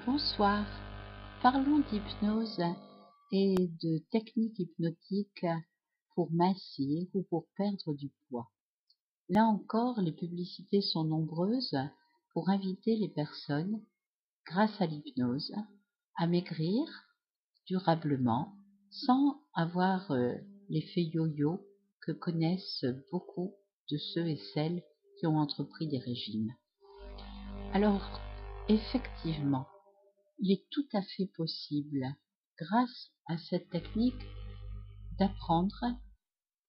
Bonsoir, parlons d'hypnose et de techniques hypnotiques pour mincir ou pour perdre du poids. Là encore, les publicités sont nombreuses pour inviter les personnes, grâce à l'hypnose, à maigrir durablement sans avoir l'effet yo-yo que connaissent beaucoup de ceux et celles qui ont entrepris des régimes. Alors, effectivement, il est tout à fait possible, grâce à cette technique, d'apprendre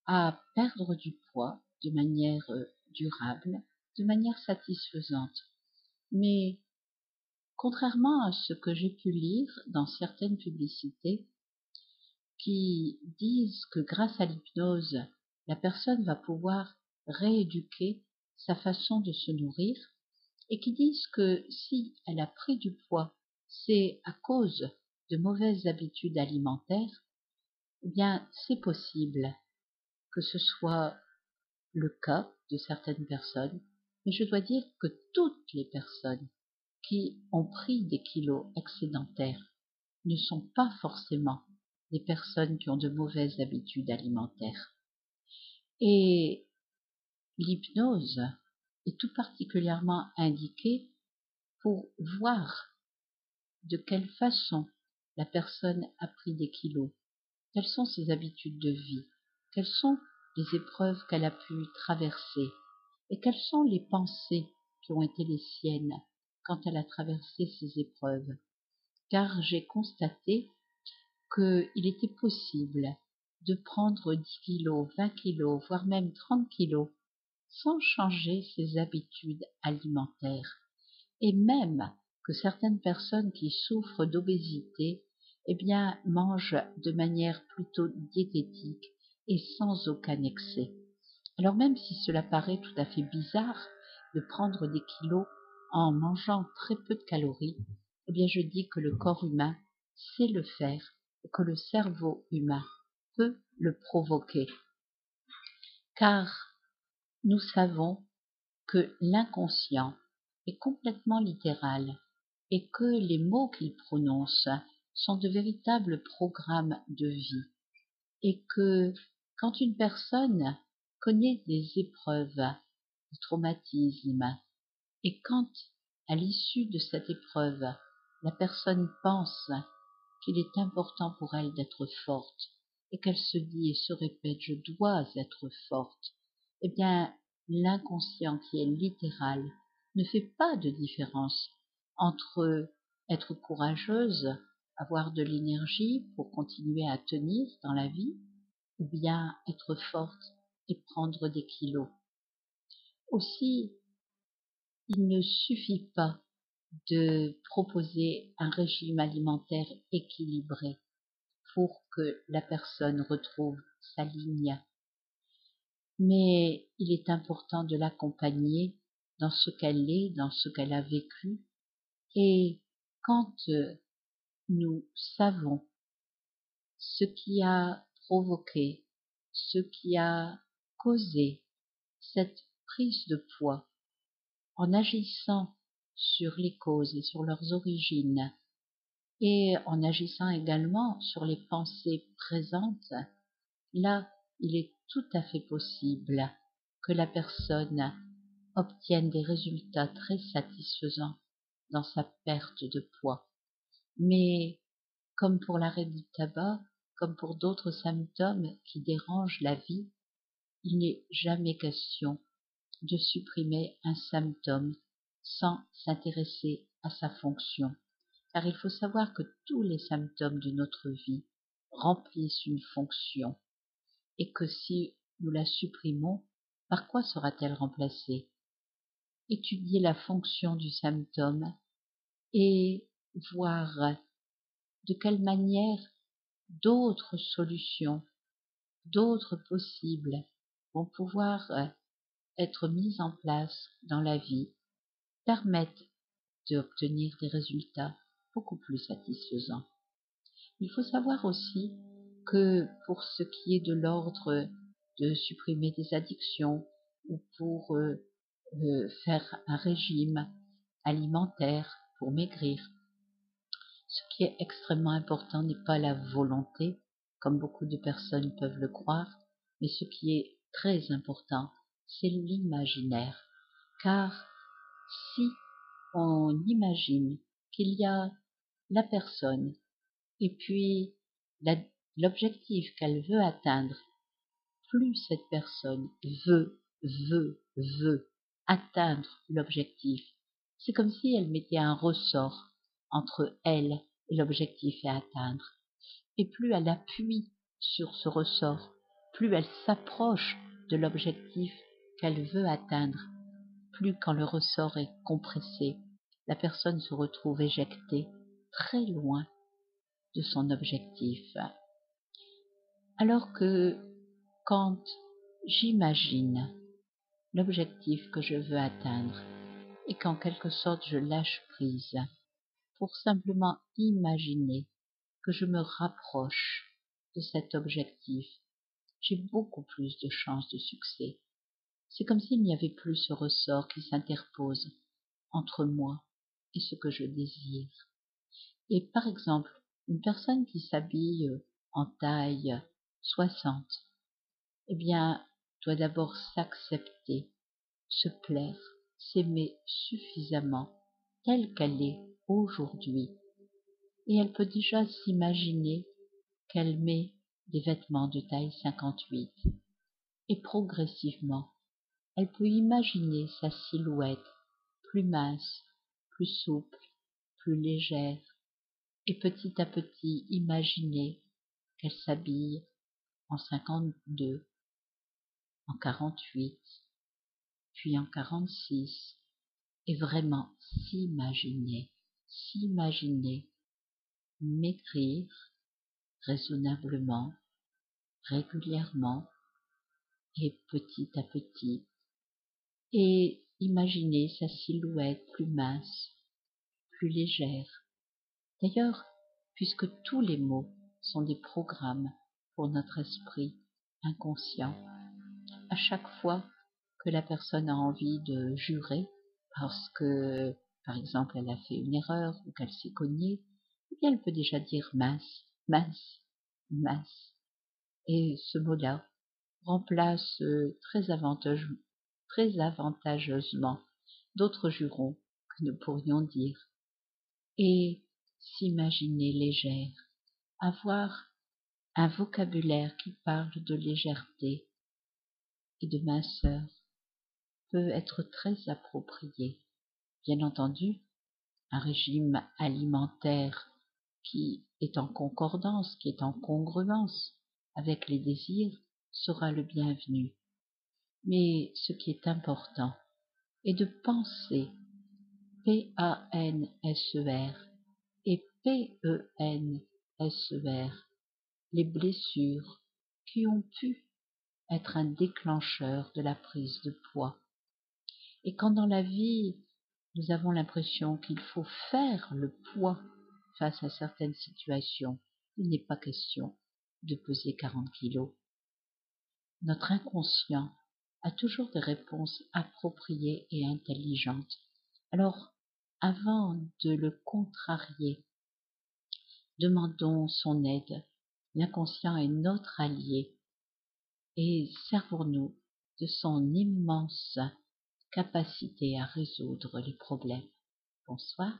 à perdre du poids de manière durable, de manière satisfaisante. Mais contrairement à ce que j'ai pu lire dans certaines publicités qui disent que grâce à l'hypnose, la personne va pouvoir rééduquer sa façon de se nourrir et qui disent que si elle a pris du poids, c'est à cause de mauvaises habitudes alimentaires, eh bien, c'est possible que ce soit le cas de certaines personnes, mais je dois dire que toutes les personnes qui ont pris des kilos excédentaires ne sont pas forcément des personnes qui ont de mauvaises habitudes alimentaires. Et l'hypnose est tout particulièrement indiquée pour voir de quelle façon la personne a pris des kilos, quelles sont ses habitudes de vie, quelles sont les épreuves qu'elle a pu traverser et quelles sont les pensées qui ont été les siennes quand elle a traversé ces épreuves. Car j'ai constaté qu'il était possible de prendre 10 kilos, 20 kilos, voire même 30 kilos sans changer ses habitudes alimentaires. Et même que certaines personnes qui souffrent d'obésité, eh bien, mangent de manière plutôt diététique et sans aucun excès. Alors même si cela paraît tout à fait bizarre de prendre des kilos en mangeant très peu de calories, eh bien, je dis que le corps humain sait le faire et que le cerveau humain peut le provoquer. Car nous savons que l'inconscient est complètement littéral et que les mots qu'il prononce sont de véritables programmes de vie et que quand une personne connaît des épreuves, des traumatismes et quand à l'issue de cette épreuve la personne pense qu'il est important pour elle d'être forte et qu'elle se dit et se répète je dois être forte, eh bien l'inconscient qui est littéral ne fait pas de différence entre être courageuse, avoir de l'énergie pour continuer à tenir dans la vie, ou bien être forte et prendre des kilos. Aussi, il ne suffit pas de proposer un régime alimentaire équilibré pour que la personne retrouve sa ligne. Mais il est important de l'accompagner dans ce qu'elle est, dans ce qu'elle a vécu. Et quand nous savons ce qui a provoqué, ce qui a causé cette prise de poids, en agissant sur les causes et sur leurs origines, et en agissant également sur les pensées présentes, là, il est tout à fait possible que la personne obtienne des résultats très satisfaisants dans sa perte de poids. Mais comme pour l'arrêt du tabac, comme pour d'autres symptômes qui dérangent la vie, il n'est jamais question de supprimer un symptôme sans s'intéresser à sa fonction. Car il faut savoir que tous les symptômes de notre vie remplissent une fonction et que si nous la supprimons, par quoi sera-t-elle remplacée? Étudier la fonction du symptôme et voir de quelle manière d'autres solutions, d'autres possibles vont pouvoir être mises en place dans la vie, permettent d'obtenir des résultats beaucoup plus satisfaisants. Il faut savoir aussi que pour ce qui est de l'ordre de supprimer des addictions ou pour faire un régime alimentaire pour maigrir, Ce qui est extrêmement important n'est pas la volonté, comme beaucoup de personnes peuvent le croire, mais ce qui est très important, c'est l'imaginaire. Car si on imagine qu'il y a la personne et puis l'objectif qu'elle veut atteindre, plus cette personne veut atteindre l'objectif, c'est comme si elle mettait un ressort entre elle et l'objectif à atteindre. Et plus elle appuie sur ce ressort, plus elle s'approche de l'objectif qu'elle veut atteindre, plus quand le ressort est compressé, la personne se retrouve éjectée très loin de son objectif. Alors que quand j'imagine l'objectif que je veux atteindre et qu'en quelque sorte je lâche prise pour simplement imaginer que je me rapproche de cet objectif, j'ai beaucoup plus de chances de succès. C'est comme s'il n'y avait plus ce ressort qui s'interpose entre moi et ce que je désire. Et par exemple, une personne qui s'habille en taille 60, eh bien, doit d'abord s'accepter, se plaire, s'aimer suffisamment telle qu'elle est aujourd'hui. Et elle peut déjà s'imaginer qu'elle met des vêtements de taille 58. Et progressivement, elle peut imaginer sa silhouette plus mince, plus souple, plus légère, et petit à petit imaginer qu'elle s'habille en 52, en 48, puis en 46, et vraiment s'imaginer maigrir raisonnablement, régulièrement et petit à petit, et imaginer sa silhouette plus mince, plus légère. D'ailleurs, puisque tous les mots sont des programmes pour notre esprit inconscient, à chaque fois que la personne a envie de jurer parce que, par exemple, elle a fait une erreur ou qu'elle s'est cognée, eh bien, elle peut déjà dire mince, mince, mince. Et ce mot-là remplace très avantageusement d'autres jurons que nous pourrions dire. Et s'imaginer légère, avoir un vocabulaire qui parle de légèreté et de minceur peut être très approprié. Bien entendu, un régime alimentaire qui est en concordance, qui est en congruence avec les désirs sera le bienvenu. Mais ce qui est important est de penser P-A-N-S-E-R et P-E-N-S-E-R, les blessures qui ont pu être un déclencheur de la prise de poids. Et quand dans la vie, nous avons l'impression qu'il faut faire le poids face à certaines situations, il n'est pas question de peser 40 kilos. Notre inconscient a toujours des réponses appropriées et intelligentes. Alors, avant de le contrarier, demandons son aide. L'inconscient est notre allié et servons-nous de son immense capacité à résoudre les problèmes. Bonsoir.